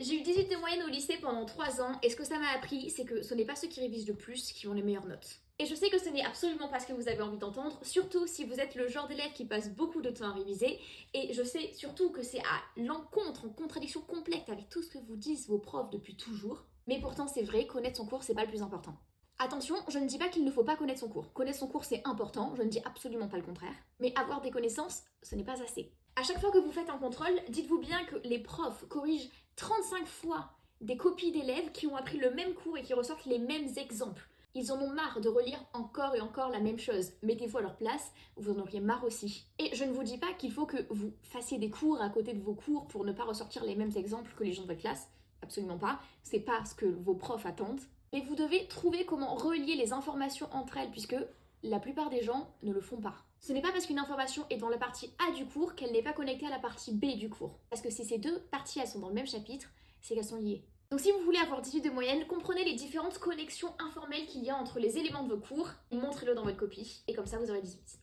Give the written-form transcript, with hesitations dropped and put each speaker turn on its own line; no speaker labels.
J'ai eu 18 de moyenne au lycée pendant 3 ans et ce que ça m'a appris, c'est que ce n'est pas ceux qui révisent le plus qui ont les meilleures notes. Et je sais que ce n'est absolument pas ce que vous avez envie d'entendre, surtout si vous êtes le genre d'élève qui passe beaucoup de temps à réviser. Et je sais surtout que c'est à l'encontre, en contradiction complète avec tout ce que vous disent vos profs depuis toujours. Mais pourtant c'est vrai, connaître son cours c'est pas le plus important. Attention, je ne dis pas qu'il ne faut pas connaître son cours. Connaître son cours c'est important, je ne dis absolument pas le contraire. Mais avoir des connaissances, ce n'est pas assez. À chaque fois que vous faites un contrôle, dites-vous bien que les profs corrigent 35 fois des copies d'élèves qui ont appris le même cours et qui ressortent les mêmes exemples. Ils en ont marre de relire encore et encore la même chose. Mettez-vous à leur place, vous en auriez marre aussi. Et je ne vous dis pas qu'il faut que vous fassiez des cours à côté de vos cours pour ne pas ressortir les mêmes exemples que les gens de votre classe. Absolument pas. C'est pas ce que vos profs attendent. Mais vous devez trouver comment relier les informations entre elles, puisque la plupart des gens ne le font pas. Ce n'est pas parce qu'une information est dans la partie A du cours qu'elle n'est pas connectée à la partie B du cours. Parce que si ces deux parties elles sont dans le même chapitre, c'est qu'elles sont liées. Donc si vous voulez avoir 18 de moyenne, comprenez les différentes connexions informelles qu'il y a entre les éléments de vos cours, montrez-le dans votre copie, et comme ça vous aurez 18.